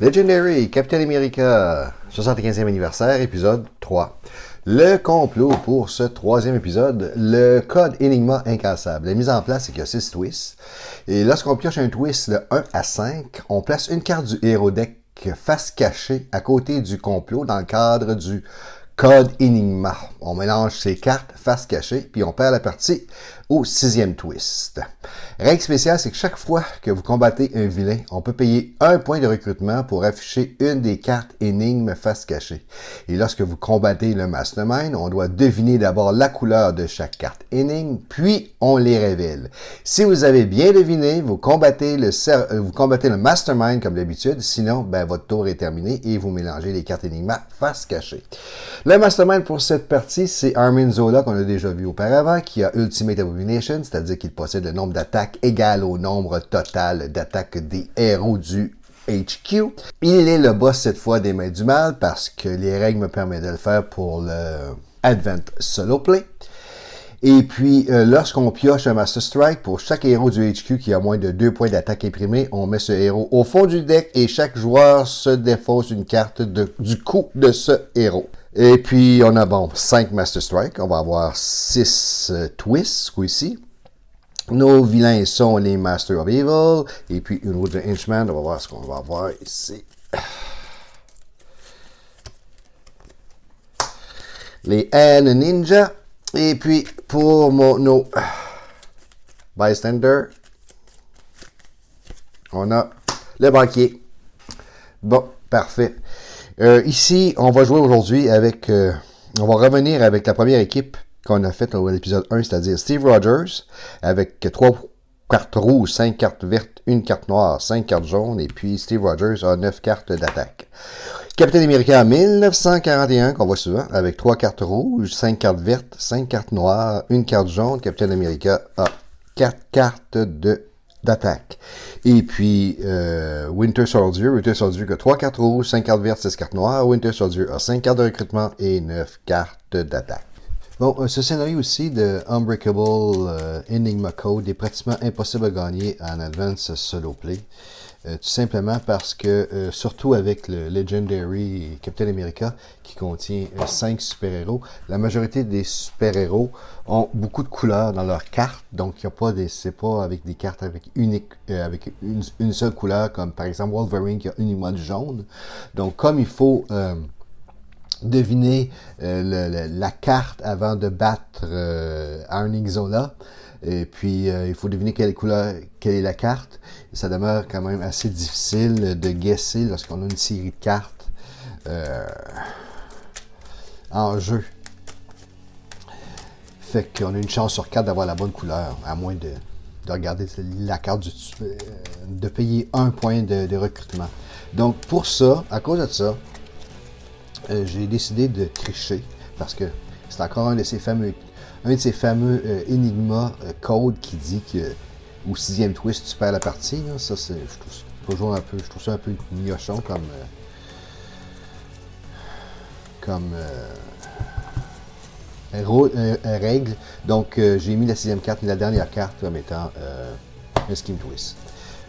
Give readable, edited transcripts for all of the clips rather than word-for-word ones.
Legendary, Captain America, 75e anniversaire, épisode 3. Le complot pour ce troisième épisode, le code Enigma incassable. La mise en place, c'est qu'il y a 6 twists. Et lorsqu'on pioche un twist de 1 à 5, on place une carte du héros deck face cachée à côté du complot dans le cadre du code Enigma. On mélange ces cartes face cachée, puis on perd la partie au 6e twist. Règle spéciale, c'est que chaque fois que vous combattez un vilain, on peut payer 1 point de recrutement pour afficher une des cartes énigmes face cachée. Et lorsque vous combattez le Mastermind, on doit deviner d'abord la couleur de chaque carte énigme, puis on les révèle. Si vous avez bien deviné, vous combattez le Mastermind comme d'habitude, sinon, votre tour est terminé et vous mélangez les cartes énigmes face cachée. Le Mastermind pour cette partie, c'est Armin Zola qu'on a déjà vu auparavant, qui a Ultimate Abomination, c'est-à-dire qu'il possède le nombre d'attaques égal au nombre total d'attaques des héros du HQ. Il est le boss cette fois des Mains du Mal parce que les règles me permettent de le faire pour le Advent Solo Play. Et puis, lorsqu'on pioche un Master Strike, pour chaque héros du HQ qui a moins de 2 points d'attaque imprimés, on met ce héros au fond du deck et chaque joueur se défausse une carte du coup de ce héros. Et puis, on a 5 Master Strike. On va avoir 6 twists, ici. Nos vilains sont les Master of Evil. Et puis, une roue de Henchman. On va voir ce qu'on va avoir ici. Les N Ninja. Et puis, pour nos Bystander, on a le banquier. Bon, parfait. Ici, on va jouer aujourd'hui avec... on va revenir avec la première équipe qu'on a faite à l'épisode 1, c'est-à-dire Steve Rogers, avec 3 cartes rouges, 5 cartes vertes, 1 carte noire, 5 cartes jaunes, et puis Steve Rogers a 9 cartes d'attaque. Captain America 1941, qu'on voit souvent, avec 3 cartes rouges, 5 cartes vertes, 5 cartes noires, 1 carte jaune. Captain America a 4 cartes d'attaque. Et puis, Winter Soldier qui a 3 cartes rouges, 5 cartes vertes, 6 cartes noires. Winter Soldier a 5 cartes de recrutement et 9 cartes d'attaque. Bon, ce scénario aussi de Unbreakable Enigma Code est pratiquement impossible à gagner en Advance Solo Play. Tout simplement parce que, surtout avec le Legendary Captain America, qui contient 5 super-héros, la majorité des super-héros ont beaucoup de couleurs dans leurs cartes, donc c'est pas avec des cartes avec une seule couleur, comme par exemple Wolverine qui a uniquement du jaune. Donc, comme il faut deviner la carte avant de battre Arnim Zola, et puis il faut deviner quelle est la carte. Ça demeure quand même assez difficile de guesser lorsqu'on a une série de cartes en jeu. Fait qu'on a une chance sur 4 d'avoir la bonne couleur, à moins de regarder la carte, de payer 1 point de recrutement. Donc pour ça, à cause de ça, j'ai décidé de tricher, parce que c'est encore un de ces fameux Enigma code qui dit que au 6e twist tu perds la partie. Là. Ça, je trouve ça un peu miochon comme règle. Donc j'ai mis la 6e carte et la dernière carte comme étant un Scheme Twist.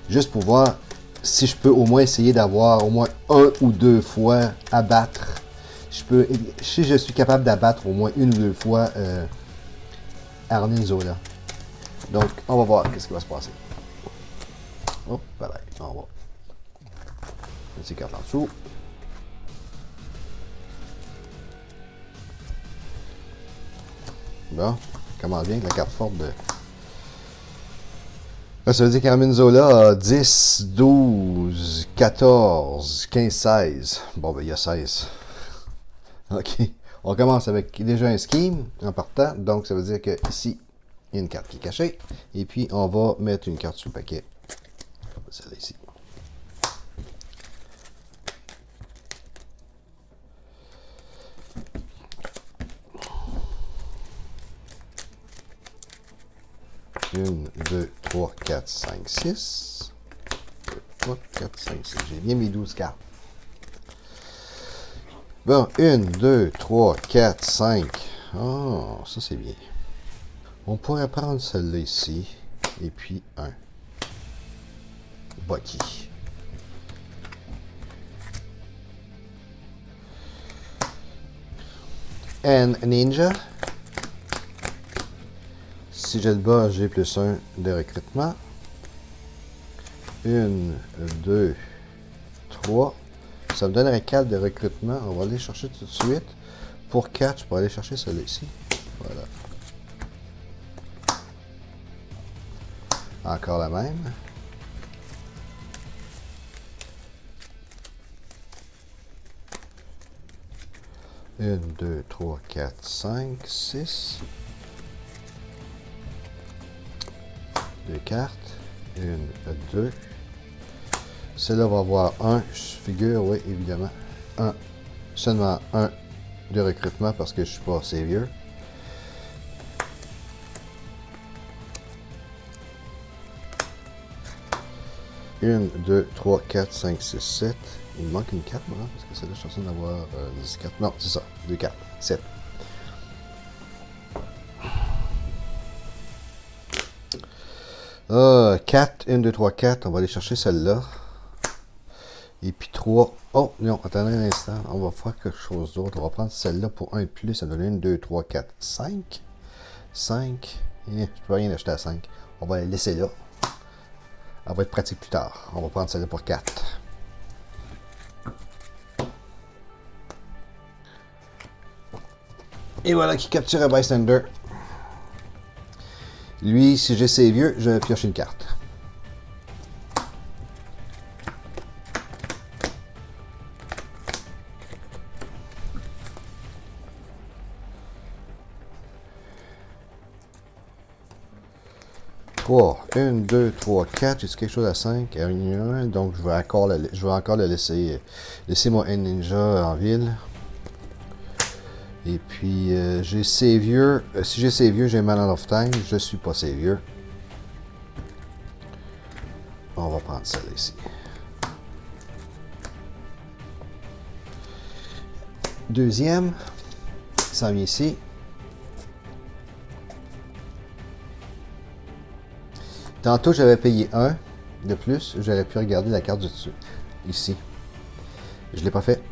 Juste pour voir si je peux au moins essayer d'avoir au moins 1 ou 2 fois à battre. Si je suis capable d'abattre au moins 1 ou 2 fois Arnim Zola. Donc, on va voir qu'est-ce qui va se passer. Hop, voilà, on va mettre ces cartes en dessous. Bon, comment bien que la carte forte de... Là, ça veut dire qu'Armin Zola a 10, 12, 14, 15, 16. Bon, il y a 16. OK. On commence avec déjà un scheme en partant. Donc, ça veut dire que ici, il y a une carte qui est cachée. Et puis, on va mettre une carte sur le paquet. Celle-là ici. Une, 2, 3, 4, 5, 6. 3, 4, 5, 6. J'ai bien mes 12 cartes. Bon, 1, 2, 3, 4, 5. Oh, ça c'est bien. On pourrait prendre celle-là ici. Et puis un. Bucky. and Ninja. Si j'ai le bas, j'ai plus 1 de recrutement. 1, 2, 3. Ça me donnerait 4 de recrutement. On va aller chercher tout de suite. Pour 4, je peux aller chercher celui-ci. Voilà. Encore la même. Une, 2, 3, 4, 5, 6. 2 cartes. 1, 2. Celle-là va avoir 1, figure, oui, évidemment. Seulement 1 de recrutement parce que je suis pas savior. Une, 2, 3, 4, 5, 6, 7. Il me manque une carte, moi, parce que celle-là, je suis en train d'avoir 10 cartes. Non, c'est ça, 2 cartes, 7. Ah, 4, 1, 2, 3, 4. On va aller chercher celle-là. Et puis 3. Oh, non, attendez un instant. On va faire quelque chose d'autre. On va prendre celle-là pour 1 de plus. Ça donne 1, 2, 3, 4, 5. 5. Je peux rien acheter à 5. On va la laisser là. Elle va être pratique plus tard. On va prendre celle-là pour 4. Et voilà qui capture un bystander. Lui, si j'ai savior, je vais piocher une carte. Oh, 1, 2, 3, 4. J'ai quelque chose à 5. Donc, je vais encore le laisser mon ninja en ville. Et puis, j'ai savior. Si j'ai savior, j'ai man of time. Je suis pas savior. On va prendre celle ici. Deuxième. Ça vient ici. Tantôt, j'avais payé 1 de plus. J'aurais pu regarder la carte du dessus. Ici. Je ne l'ai pas fait.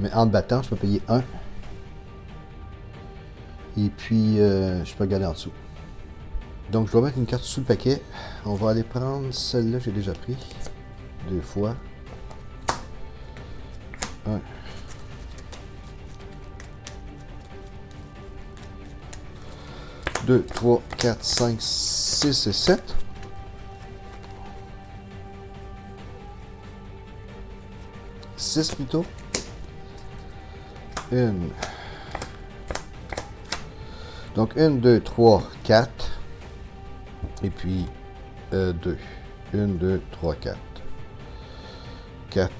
Mais en battant, je peux payer 1. Et puis, je peux regarder en dessous. Donc, je dois mettre une carte sous le paquet. On va aller prendre celle-là, j'ai déjà pris. 2 fois. 1. 2, 3, 4, 5, 6 et 7. Six plutôt. 1. Donc 1, 2, 3, 4. Et puis 2. 1, 2, 3, 4. 4.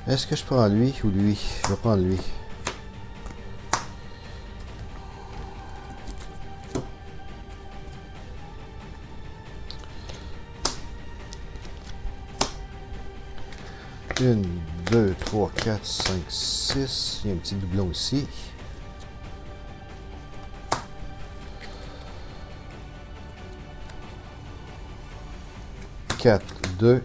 Est-ce que je prends lui ou lui? Je vais prendre lui. Une, 2, 3, 4, 5, 6. Il y a un petit doublon ici. Quatre, 2.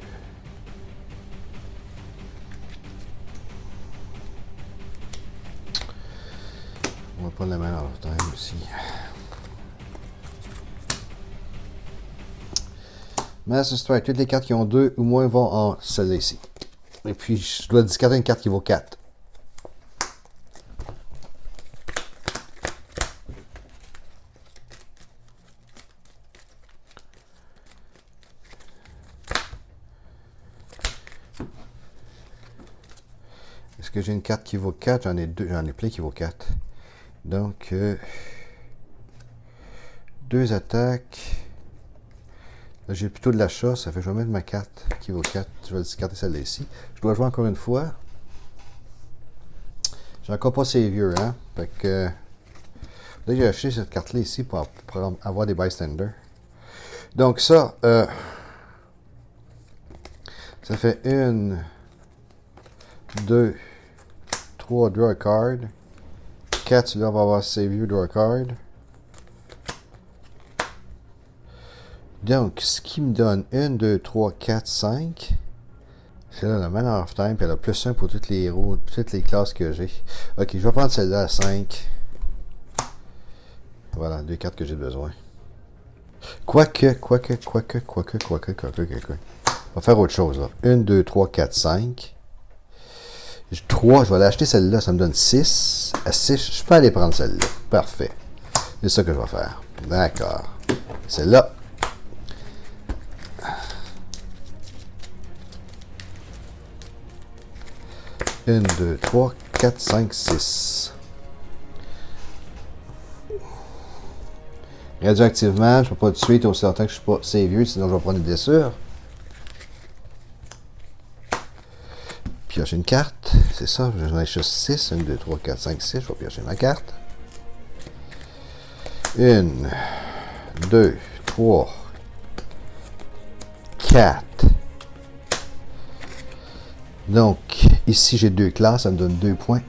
On va prendre la main en time aussi. Master Strike, toutes les cartes qui ont 2 ou moins vont en celle-là ici. Et puis, je dois discarder une carte qui vaut 4. Est-ce que j'ai une carte qui vaut 4? J'en ai 2, j'en ai plein qui vaut 4. Donc, 2 attaques. Là, j'ai plutôt de l'achat, ça fait que je vais mettre ma carte qui vaut 4. Je vais discarder celle-là ici. Je dois jouer encore une fois. J'ai encore pas savior, hein. Fait que. Là, j'ai acheté cette carte-là ici pour avoir des bystanders. Donc, ça fait 1, 2, 3, draw a card. 4, là, on va avoir savior, draw a card. Donc, ce qui me donne 1, 2, 3, 4, 5. C'est là la Manor of Time, puis elle a plus 1 pour toutes les héros, toutes les classes que j'ai. Ok, je vais prendre celle-là à 5. Voilà, 2 cartes que j'ai besoin. Quoique. On va faire autre chose, là. 1, 2, 3, 4, 5. 3, je vais aller acheter celle-là, ça me donne 6. À 6, je peux aller prendre celle-là. Parfait. C'est ça que je vais faire. D'accord. Celle-là. 1, 2, 3, 4, 5, 6. Radioactivement, je ne peux pas tuer aussi longtemps que je ne suis pas savieux, sinon je vais prendre une blessure. Piocher une carte, c'est ça, je vais juste 6. 1, 2, 3, 4, 5, 6. Je vais piocher ma carte. 1, 2, 3, 4. Donc, ici j'ai 2 classes, ça me donne 2 points.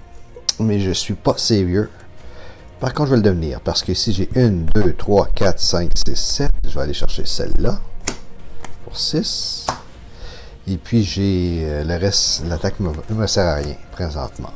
Mais je ne suis pas savieux. Par contre, je vais le devenir. Parce que ici j'ai 1, 2, 3, 4, 5, 6, 7. Je vais aller chercher celle-là. Pour 6. Et puis j'ai le reste, l'attaque ne me sert à rien présentement.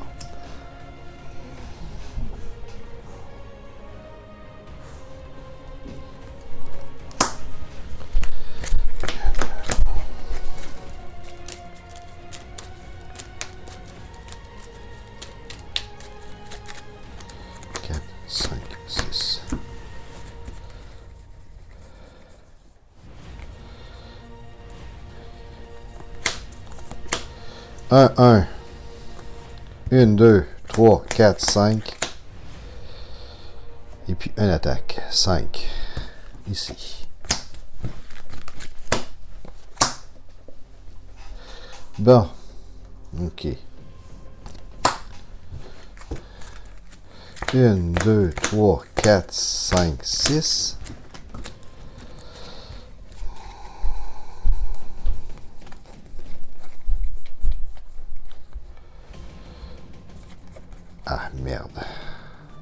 Un, 1, 2, 3, 4, 5. Et puis une attaque. 5. Ici. Bon. OK. 1, 2, 3, 4, 5, 6. Ah, merde.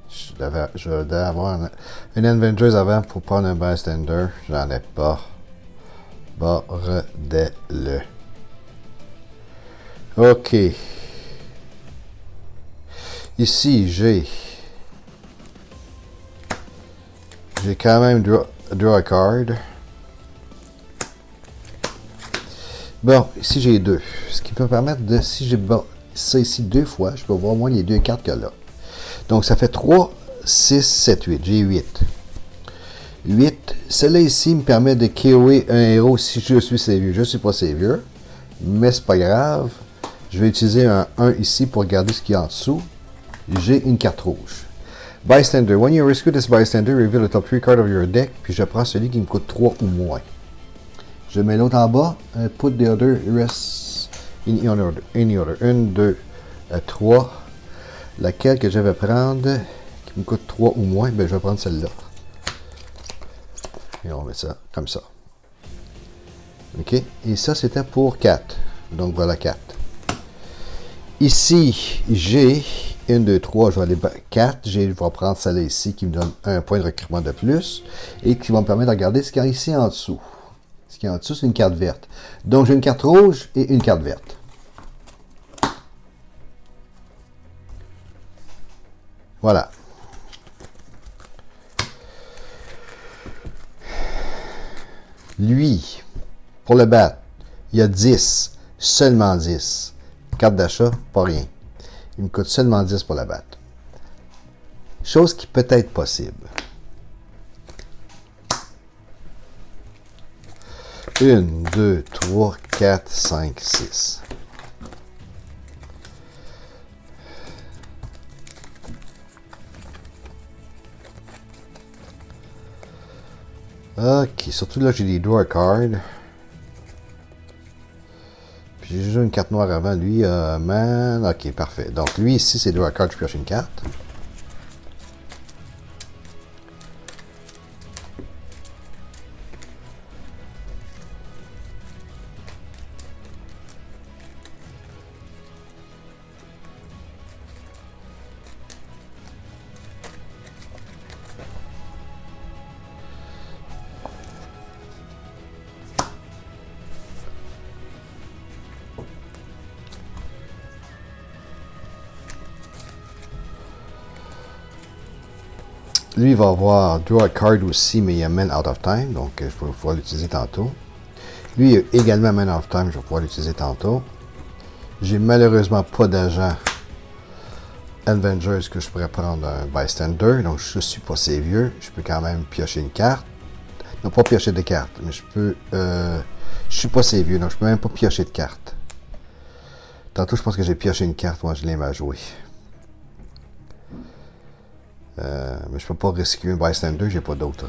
Je devais avoir une Avengers avant pour prendre un bystander. J'en ai pas. Bordel. OK. Ici, j'ai quand même draw a card. Bon, ici j'ai 2. Ce qui peut permettre de, si j'ai ça ici 2 fois, je peux voir moins les 2 cartes que là. Donc ça fait 3, 6, 7, 8. J'ai 8. 8. Celle-là ici me permet de KO'er un héros si je suis savieux. Je ne suis pas savieux, mais c'est pas grave. Je vais utiliser un 1 ici pour regarder ce qu'il y a en dessous. J'ai une carte rouge. Bystander. When you rescue this bystander, reveal the top 3 cards of your deck. Puis je prends celui qui me coûte 3 ou moins. Je mets l'autre en bas. Put the other rest in any order. 1, 2, 3. Laquelle que je vais prendre, qui me coûte 3 ou moins, ben je vais prendre celle-là. Et on met ça comme ça. OK? Et ça, c'était pour 4. Donc voilà 4. Ici, j'ai 1, 2, 3, je vais aller 4. Je vais prendre celle-là ici qui me donne un point de recrutement de plus et qui va me permettre de regarder ce qu'il y a ici en dessous. Ce qu'il y a en dessous, c'est une carte verte. Donc, j'ai une carte rouge et une carte verte. Voilà. Lui, pour le battre, il y a 10, seulement 10. Carte d'achat, pas rien. Il me coûte seulement 10 pour la battre. Chose qui peut être possible. 1, 2, 3, 4, 5, 6. Ok, surtout là j'ai des draw cards. Puis j'ai déjà une carte noire avant lui, man. Ok, parfait. Donc lui ici c'est draw card, je pioche une carte. Lui, il va avoir Draw a Card aussi, mais il y a Man Out of Time, donc je vais pouvoir l'utiliser tantôt. Lui, il y a également Man Out of Time, je vais pouvoir l'utiliser tantôt. J'ai malheureusement pas d'agent Avengers que je pourrais prendre un Bystander, donc je suis pas assez vieux. Je peux quand même piocher une carte. Non, pas piocher de cartes, mais je peux... je suis pas assez vieux, donc je peux même pas piocher de cartes. Tantôt, je pense que j'ai pioché une carte, moi je l'ai mal joué. Mais je peux pas risquer un Bystander, j'ai pas d'autres...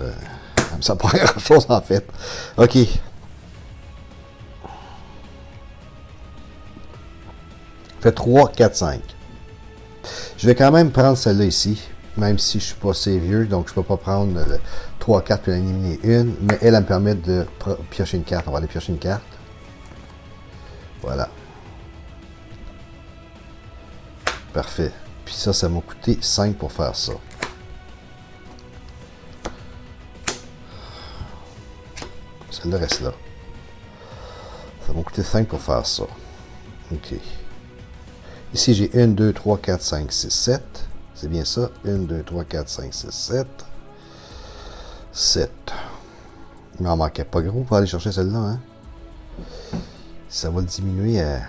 ça prend grand chose en fait. Ok. Fait 3, 4, 5. Je vais quand même prendre celle-là ici, même si je suis pas assez vieux, donc je peux pas prendre le 3, 4 puis en éliminer une, mais elle me permet de piocher une carte. On va aller piocher une carte. Voilà. Parfait. Puis ça m'a coûté 5 pour faire ça. Celle-là reste là. Ça m'a coûté 5 pour faire ça. Ok. Ici, j'ai 1, 2, 3, 4, 5, 6, 7. C'est bien ça. 1, 2, 3, 4, 5, 6, 7. 7. Il m'en manquait pas gros pour aller chercher celle-là. Hein? Ça va le diminuer à...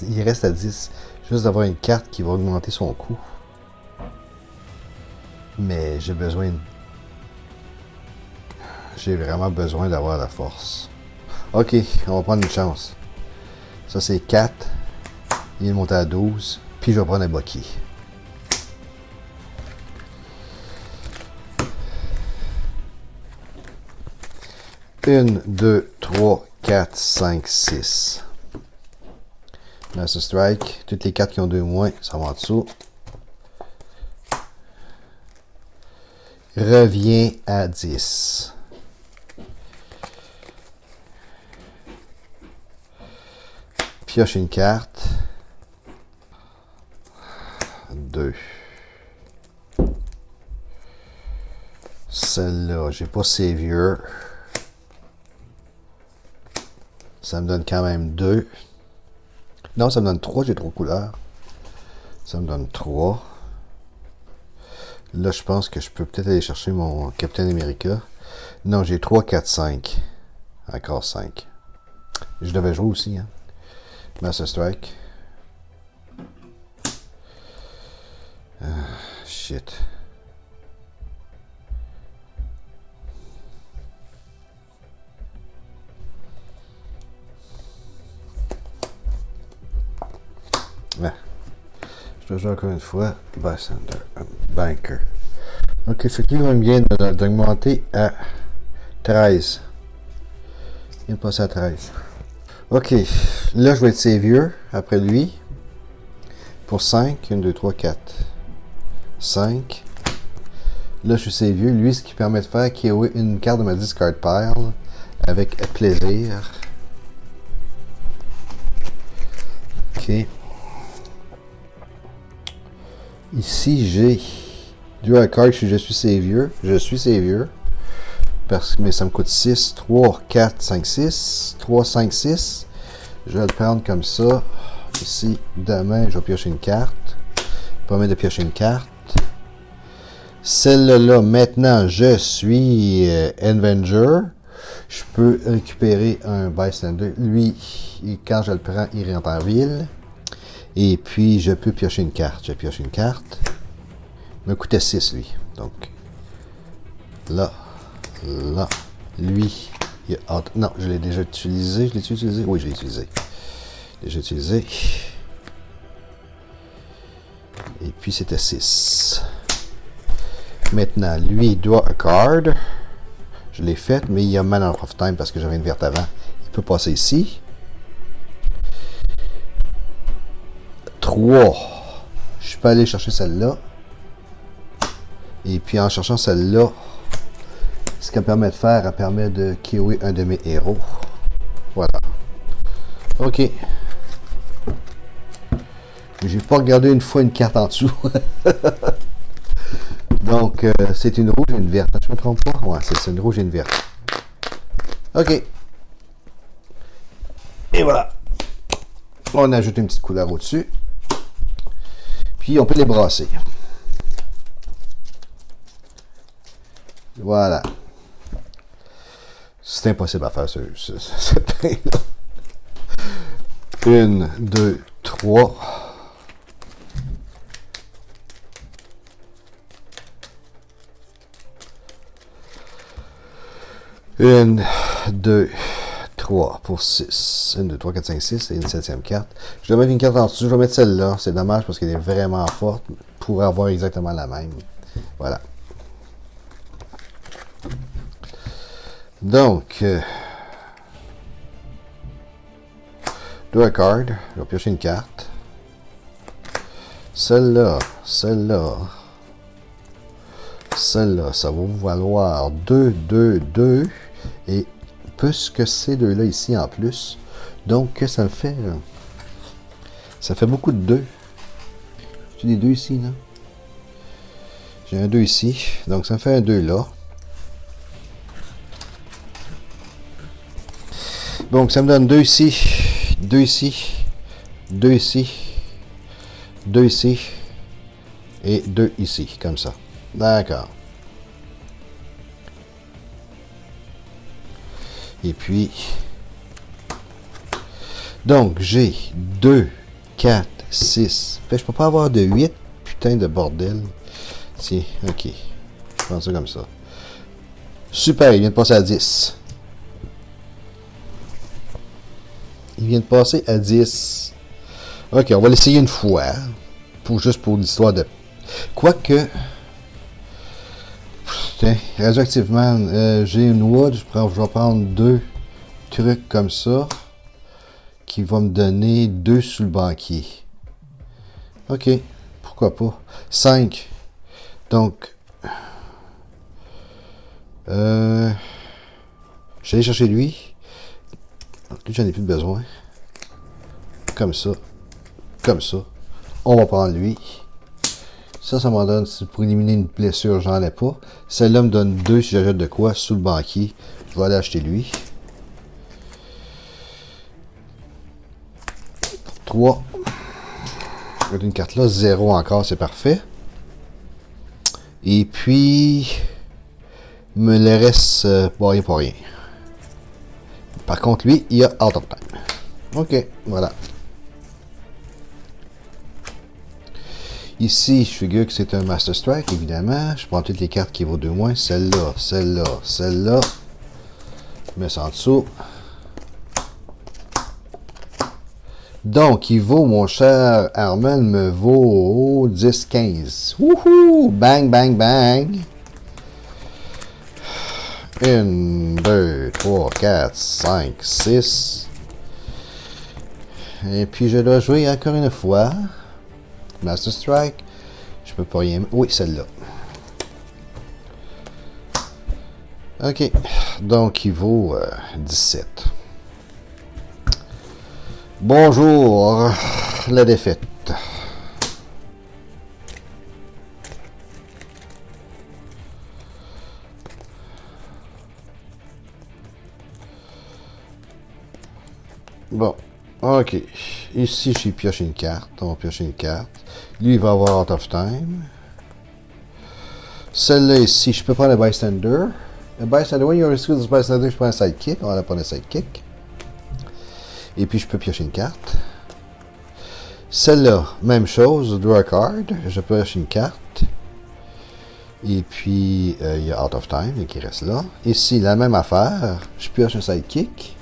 Il reste à 10. Juste d'avoir une carte qui va augmenter son coût. Mais j'ai besoin... J'ai vraiment besoin d'avoir la force. Ok, on va prendre une chance. Ça, c'est 4. Il est monté à 12. Puis je vais prendre un Bucky. Une, 2, 3, 4, 5, 6. Master Strike. Toutes les cartes qui ont 2 moins, ça va en dessous. Revient à 10. Pioche une carte. 2. Celle-là, j'ai pas Savior. Ça me donne quand même 2. Non, ça me donne 3, j'ai 3 couleurs. Ça me donne 3. Là, je pense que je peux peut-être aller chercher mon Captain America. Non, j'ai 3, 4, 5. Encore 5. Je devais jouer aussi, hein. Master Strike. Shit. Ouais. Je dois jouer encore une fois. Bystander. Banker. Ok, ce qui va bien d'augmenter à 13. Il vient de passer à 13. Ok. Là, je vais être Savior après lui. Pour 5. 1, 2, 3, 4. 5. Là, je suis Savior. Lui, ce qui permet de faire qu'il y ait une carte de ma discard pile avec plaisir. Ok. Ici, j'ai Draw a Card, je suis Savior. Je suis Savior. Mais ça me coûte 6, 3, 4, 5, 6. 3, 5, 6. Je vais le prendre comme ça. Ici, demain, je vais piocher une carte. Permet de piocher une carte. Celle-là, maintenant, je suis Avenger. Je peux récupérer un Bystander. Lui, quand je le prends, il rentre en ville. Et puis, je peux piocher une carte. Je pioche une carte. Il me coûtait 6, lui. Donc, là, là, lui, il a... Non, je l'ai déjà utilisé. Je l'ai utilisé? Oui, je l'ai utilisé. Déjà utilisé. Et puis, c'était 6. Maintenant, lui, il doit a card. Je l'ai fait, mais il y a Man Out of Time parce que j'avais une verte avant. Il peut passer ici. 3. Je peux aller chercher celle-là. Et puis en cherchant celle-là, ce qu'elle permet de faire, elle permet de KO'er un de mes héros. Voilà. Ok. J'ai pas regardé une fois une carte en dessous. Donc, c'est une rouge et une verte. Je me trompe pas? Ouais, c'est une rouge et une verte. Ok. Et voilà. On ajoute une petite couleur au-dessus. Puis, on peut les brasser. Voilà. C'est impossible à faire cette train-là. 1, 2, 3. Une, 2, 3 pour 6. 1, 2, 3, 4, 5, 6 et une 7e carte. Je vais mettre une carte en dessous. Je vais mettre celle-là. C'est dommage parce qu'elle est vraiment forte pour avoir exactement la même. Voilà. Donc, draw a card. Je vais piocher une carte. Celle-là, celle-là. Celle-là, ça va vous valoir 2, 2, 2. Et plus que ces deux-là ici en plus. Donc, ça me fait... ça fait beaucoup de 2. J'ai des 2 ici, là. J'ai un 2 ici. Donc, ça me fait un 2 là. Donc, ça me donne 2 ici. 2 ici. 2 ici. 2 ici. Et 2 ici. Comme ça. D'accord. Et puis, donc, j'ai 2, 4, 6. Je peux pas avoir de 8. Putain de bordel. Tiens, ok. Je prends ça comme ça. Super, il vient de passer à 10. Il vient de passer à 10. Ok, on va l'essayer une fois. Juste pour l'histoire de... Quoique... Tiens, radioactivement, j'ai une wood, je vais prendre 2 trucs comme ça, qui vont me donner 2 sous le banquier. Ok, pourquoi pas. 5. Donc, j'allais chercher lui. Lui, j'en ai plus besoin. Comme ça. Comme ça. On va prendre lui. Ça m'en donne, pour éliminer une blessure, j'en ai pas. Celle-là me donne 2 si j'achète de quoi sous le banquier. Je vais aller acheter lui. 3. Une carte là, 0 encore, c'est parfait. Et puis, il me le reste rien pour rien. Par contre, lui, il y a Out of Time. Ok, voilà. Ici, je figure que c'est un Master Strike, évidemment. Je prends toutes les cartes qui vaut 2 moins. Celle-là, celle-là, celle-là. Je mets ça en dessous. Donc, il vaut, mon cher Armel, me vaut 10-15. Wouhou! Bang, bang, bang! 1, 2, 3, 4, 5, 6. Et puis, je dois jouer encore une fois. Master Strike. Je peux pas rien... Oui, celle-là. Ok. Donc, il vaut 17. Bonjour. La défaite. Bon. Ok. Ici, j'ai pioché une carte. On va piocher une carte. Lui, il va avoir Out of Time. Celle-là ici, je peux prendre le Bystander. Le Bystander, when you rescue this Bystander, je prends un Sidekick. On va prendre un Sidekick. Et puis, je peux piocher une carte. Celle-là, même chose. Draw a card. Je pioche une carte. Et puis, il y a Out of Time qui reste là. Ici, la même affaire. Je pioche un Sidekick.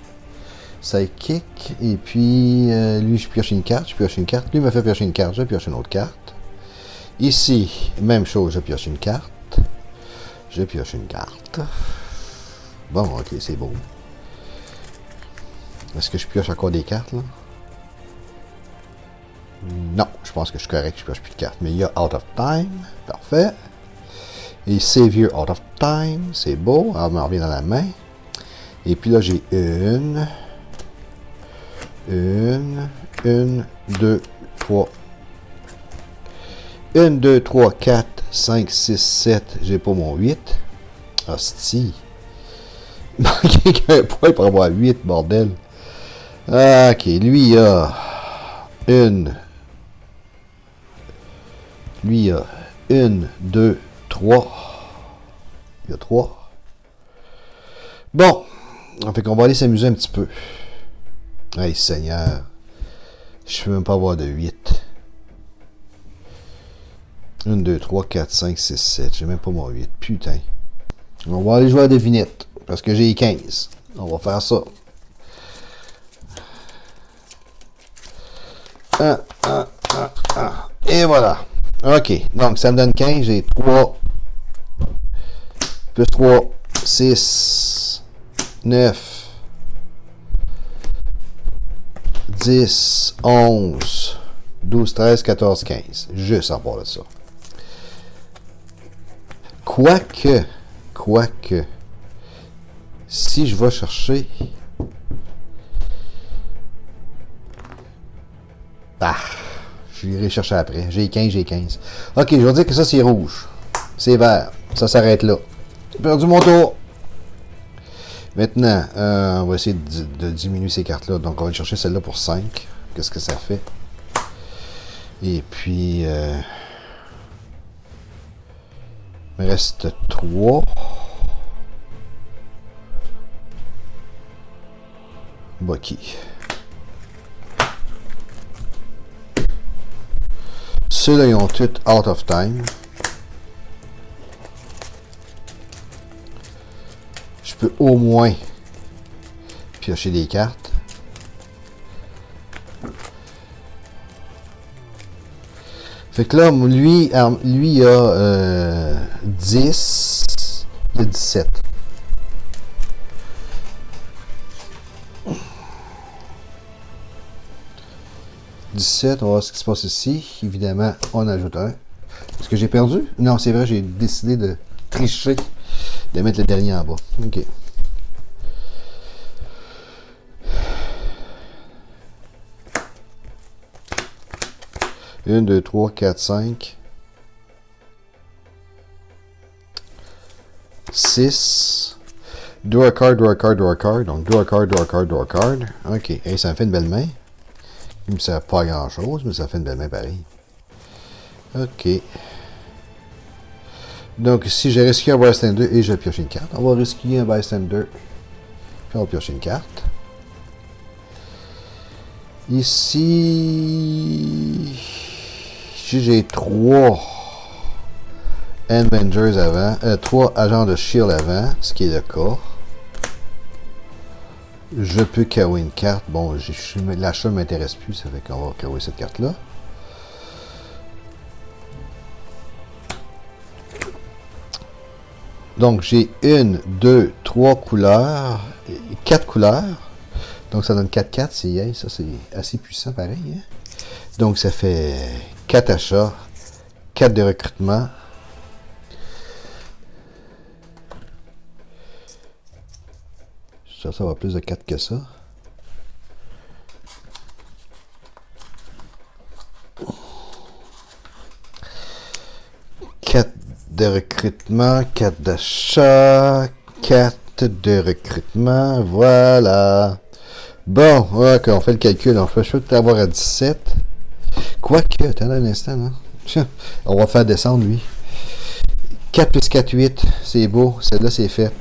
Sidekick, et puis lui je pioche une carte, lui me fait piocher une carte, je pioche une autre carte. Ici, même chose, je pioche une carte. Bon, ok, c'est beau. Est-ce que je pioche encore des cartes là? Non, je pense que je suis correct, je pioche plus de cartes. Mais il y a Out of Time, parfait. Et Savior Out of Time, c'est beau, on me revient dans la main. Et puis là j'ai une, 2, 3. 1, 2, 3, 4, 5, 6, 7. J'ai pas mon 8. Hostie. Il manquait qu'un point pour avoir 8, bordel. Ok, lui il a une. Lui il a 1, 2, 3. Il y a 3. Bon. Fait qu'on va aller s'amuser un petit peu. Hey, Seigneur. Je peux même pas avoir de 8. 1, 2, 3, 4, 5, 6, 7. J'ai même pas mon 8. Putain. On va aller jouer à la devinette. Parce que j'ai 15. On va faire ça. 1, 1, 1, 1. Et voilà. OK. Donc, ça me donne 15. J'ai 3. Plus 3. 6. 9. 10. 11. 12, 13, 14, 15. Juste à part de ça. Quoique, si je vais chercher... Ah, j'irai chercher après. J'ai 15, j'ai 15. OK, je vais dire que ça, c'est rouge. C'est vert. Ça s'arrête là. J'ai perdu mon tour. Maintenant, on va essayer de diminuer ces cartes-là. Donc, on va aller chercher celle-là pour 5. Qu'est-ce que ça fait? Et puis... il me reste 3. Bucky. Ceux-là, ils ont tout out of time. Je peux au moins piocher des cartes. Fait que là, lui il a 10. Il a 17. On va voir ce qui se passe ici. Évidemment, on ajoute un. Est-ce que j'ai perdu? Non, c'est vrai, j'ai décidé de tricher, de mettre le dernier en bas. OK. Une, deux, trois, quatre, 5. 6. Draw a card, draw a card, draw a card. Donc, draw a card, draw a card, draw a card. OK. Et ça me fait une belle main. Il me sert pas à grand chose, mais ça fait une belle main pareil. OK. Donc, si j'ai risqué un bystander et je vais piocher une carte, on va risquer un bystander. Puis on va piocher une carte. Ici, j'ai 3 Avengers avant, 3 agents de Shield avant, ce qui est le cas. Je peux KO une carte. Bon, l'achat ne m'intéresse plus, ça fait qu'on va KO cette carte-là. Donc, j'ai 1, 2, 3 couleurs, 4 couleurs. Donc, ça donne 4-4. Ça, c'est assez puissant, pareil. Hein? Donc, ça fait 4 achats, 4 de recrutement. Ça va plus de 4 que ça. De recrutement, 4 d'achat, 4 de recrutement, voilà. Bon, ok, on fait le calcul, on peut peut-être avoir à 17. Quoique, attends un instant, non? On va faire descendre, lui. 4 plus 4, 8, c'est beau, celle-là c'est fait.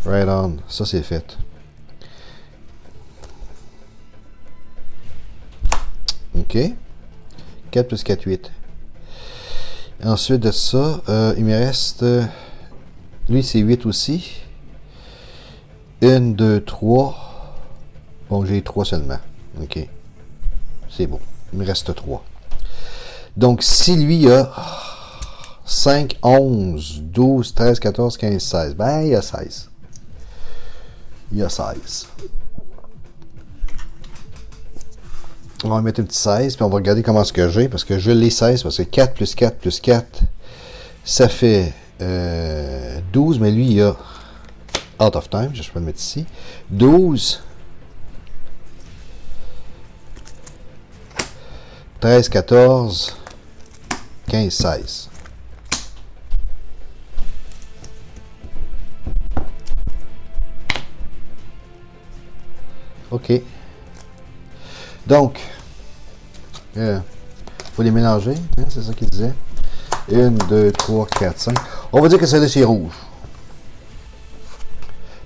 Right on, ça c'est fait. Ok. 4 plus 4, 8. Ensuite de ça, il me reste... lui, c'est 8 aussi. 1, 2, 3. Bon, j'ai 3 seulement. OK. C'est bon. Il me reste 3. Donc, si lui a 5, 11, 12, 13, 14, 15, 16, ben, il y a 16. Il y a 16. On va mettre un petit 16, puis on va regarder comment ce que j'ai, parce que je l'ai 16, parce que 4 plus 4 plus 4, ça fait 12, mais lui, il a out of time, je peux le mettre ici. 12, 13, 14, 15, 16. OK. Donc, faut les mélanger, hein, c'est ça qu'il disait. 1, 2, 3, 4, 5. On va dire que celle-là, c'est rouge.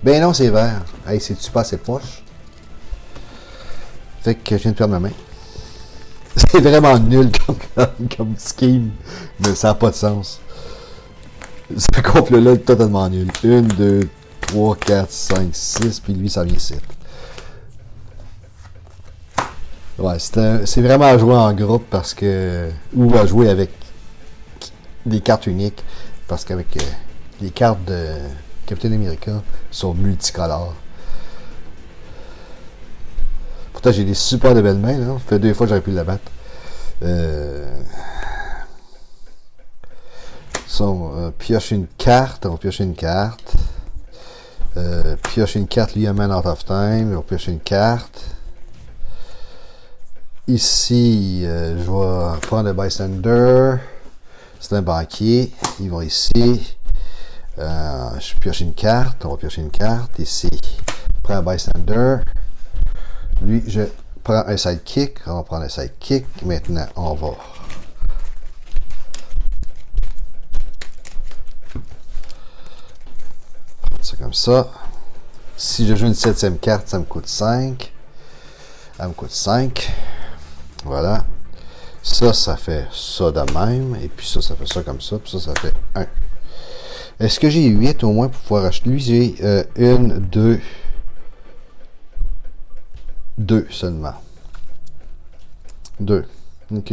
Ben non, c'est vert. Hey, c'est-tu pas assez poche? Fait que je viens de perdre ma main. C'est vraiment nul comme scheme. Mais ça n'a pas de sens. Ce couple-là est totalement nul. 1, 2, 3, 4, 5, 6. Puis lui, ça vient 7. Ouais, c'est vraiment à jouer en groupe parce que. Ou à jouer avec des cartes uniques. Parce qu'avec les cartes de Captain America sont multicolores. Pourtant, j'ai des super de belles mains. Là. Ça fait 2 fois que j'aurais pu la battre. Pioche une carte. On va piocher une carte. Piocher une carte, lui, a Man Out of Time. On va piocher une carte. Ici, je vais prendre le Bystander. C'est un banquier. Ils vont ici. Je pioche une carte. On va piocher une carte. Ici, je prends un Bystander. Lui, je prends un sidekick. On va prendre un sidekick. Maintenant, on va. C'est comme ça. Si je joue une 7e carte, ça me coûte 5. Elle me coûte 5. Voilà. Ça fait ça de même. Et puis ça fait ça comme ça. Puis ça fait 1. Est-ce que j'ai 8 au moins pour pouvoir acheter? Lui, j'ai 1, 2. 2 seulement. 2. OK.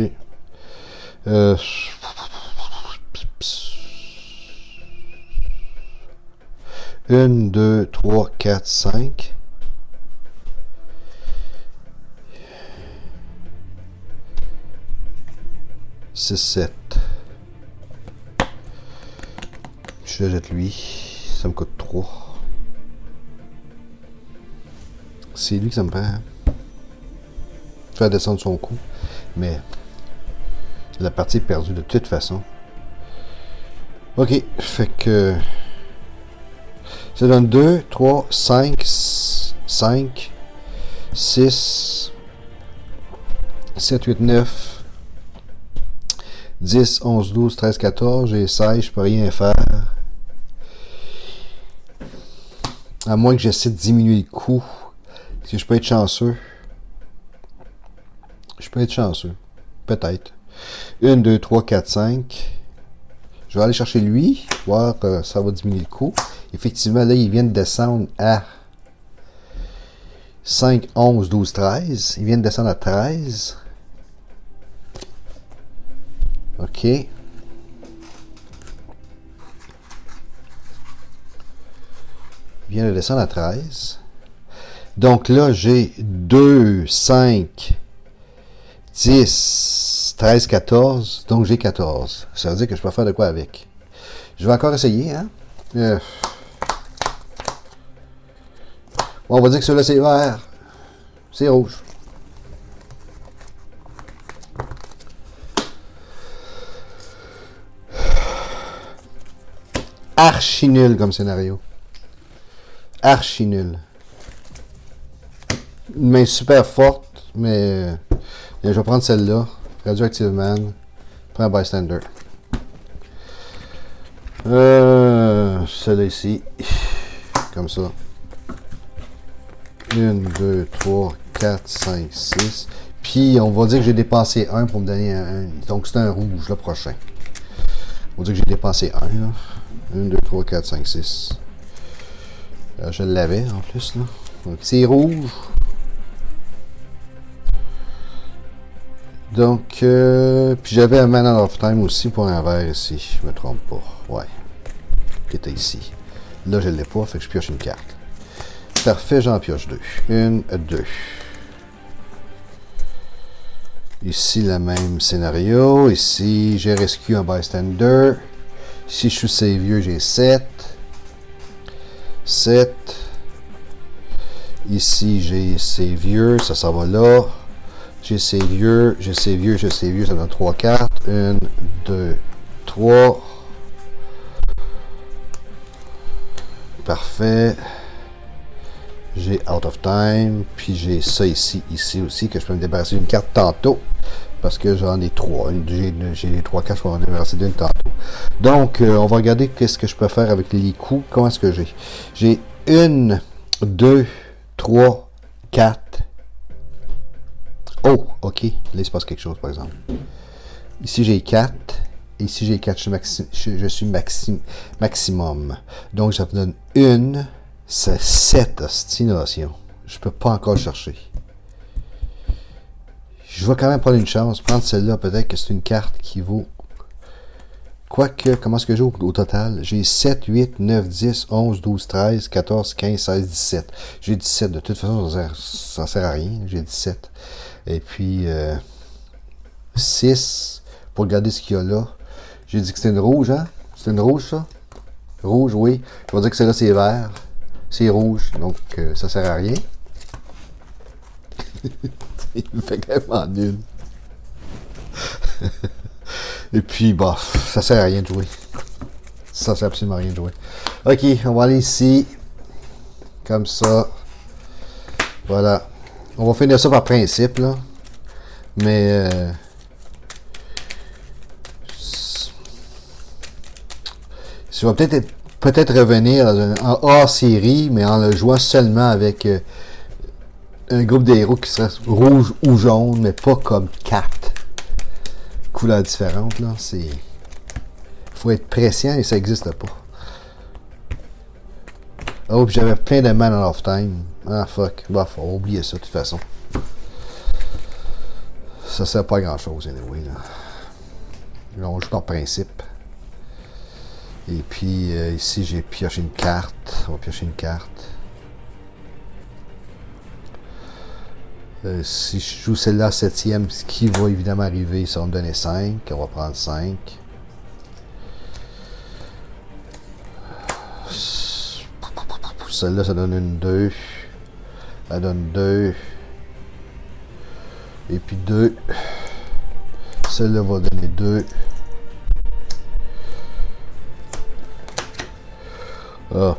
1, 2, 3, 4, 5. C'est 7. Je le jette lui. Ça me coûte 3. C'est lui que ça me prend. Faire descendre son coup. Mais la partie est perdue de toute façon. Ok. Fait que ça donne 2, 3, 5, 5, 6, 7, 8, 9. 10, 11, 12, 13, 14, j'ai 16, je peux rien faire. À moins que j'essaie de diminuer le coût. Est-ce que je peux être chanceux? Je peux être chanceux. Peut-être. 1, 2, 3, 4, 5. Je vais aller chercher lui, voir que ça va diminuer le coût. Effectivement, là, il vient de descendre à 5, 11, 12, 13. Il vient de descendre à 13. OK. Il vient de descendre à 13. Donc là, j'ai 2, 5, 10, 13, 14. Donc j'ai 14. Ça veut dire que je peux faire de quoi avec. Je vais encore essayer. Hein? Bon, on va dire que celui-là, c'est vert. C'est rouge. Archi nul comme scénario. Archi nul. Une main super forte, mais je vais prendre celle-là. Radioactive Man. Prends un Bystander. Celle-là ici. Comme ça. 1, 2, 3, 4, 5, 6. Puis on va dire que j'ai dépensé 1 pour me donner un. Donc c'est un rouge le prochain. On va dire que j'ai dépensé 1 là. 1, 2, 3, 4, 5, 6. Je l'avais en plus là. Donc c'est rouge. Donc, puis j'avais un Man Out of Time aussi pour un vert ici. Je me trompe pas. Ouais. Qui était ici. Là, je ne l'ai pas, fait que je pioche une carte. Parfait, j'en pioche 2. 1, 2. Ici, le même scénario. Ici, j'ai rescue un Bystander. Si je suis Savior, j'ai 7. 7. Ici, j'ai Savior. Ça va là. J'ai Savior, ça donne 3 cartes. 1, 2, 3. Parfait. J'ai Out of Time. Puis j'ai ça ici aussi, que je peux me débarrasser d'une carte tantôt. Parce que j'en ai 3. J'ai les 3 cartes, je peux m'en débarrasser d'une tantôt. Donc, on va regarder qu'est-ce que je peux faire avec les coups. Comment est-ce que j'ai? J'ai 1, 2, 3, 4. Oh, ok. Là, il se passe quelque chose, par exemple. Ici, j'ai 4. Ici, j'ai 4. Je suis maximum. Donc, ça me donne 1. C'est 7 ostinations. Je peux pas encore chercher. Je vais quand même prendre une chance. Prendre celle-là, peut-être que c'est une carte qui vaut... Quoique, comment est-ce que j'ai au total? J'ai 7, 8, 9, 10, 11, 12, 13, 14, 15, 16, 17. J'ai 17. De toute façon, ça sert à rien. J'ai 17. Et puis, 6, pour regarder ce qu'il y a là. J'ai dit que c'était une rouge, hein? C'est une rouge, ça? Rouge, oui. Je vais dire que celle-là, c'est vert. C'est rouge, donc ça sert à rien. Il me fait vraiment nul. Et puis, bah, ça sert à rien de jouer. Ça sert absolument à rien de jouer. Ok, on va aller ici. Comme ça. Voilà. On va finir ça par principe, là. Mais... je vais peut-être revenir en hors-série, mais en le jouant seulement avec un groupe de héros qui serait rouge ou jaune, mais pas comme 4 couleurs différentes, là. C'est... faut être prescient et ça n'existe pas. Oh, puis j'avais plein de Man of Time. Ah, fuck. Bah, faut oublier ça, de toute façon. Ça sert pas à grand-chose, anyway, là. Là, on joue par principe. Et puis, ici, j'ai pioché une carte. On va piocher une carte. Si je joue celle-là 7e, ce qui va évidemment arriver, ça va me donner 5. On va prendre 5. Celle-là, ça donne une 2. Elle donne 2. Et puis 2. Celle-là va donner 2.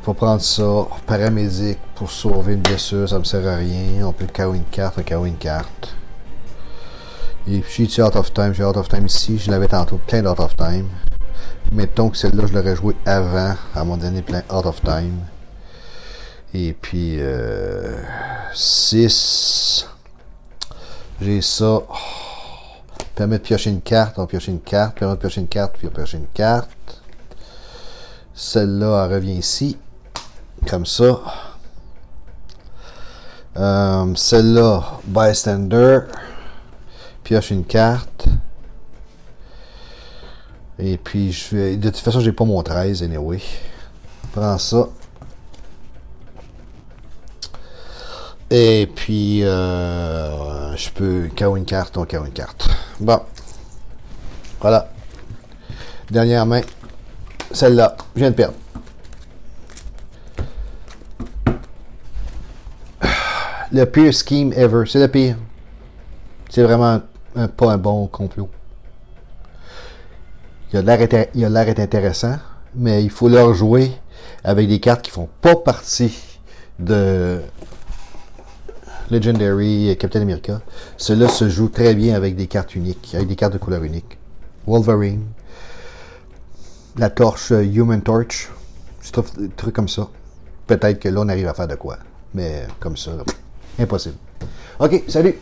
Pour prendre ça, paramédic pour sauver une blessure, ça me sert à rien. On peut KO une carte, on KO une carte. Et puis j'ai Out of Time, j'ai Out of Time ici, je l'avais tantôt, plein d'Out of Time. Mettons que celle-là, je l'aurais joué avant, à mon dernier plein Out of Time. Et puis 6. J'ai ça. Permet de piocher une carte, on pioche une carte, permet de piocher une carte, puis on pioche une carte. Celle-là, elle revient ici. Comme ça. Celle-là, Bystander. Pioche une carte. Et puis, je vais... de toute façon, j'ai pas mon 13, anyway. Prends ça. Et puis, je peux KO une carte, on KO une carte. Bon. Voilà. Dernière main. Celle-là, je viens de perdre. Le pire scheme ever. C'est le pire. C'est vraiment pas un bon complot. Il a l'air d'être intéressant, mais il faut leur jouer avec des cartes qui font pas partie de Legendary et Captain America. Cela se joue très bien avec des cartes uniques, avec des cartes de couleur unique. Wolverine. La torche, Human Torch, des trucs comme ça. Peut-être que là, on arrive à faire de quoi. Mais comme ça, là, impossible. OK, salut!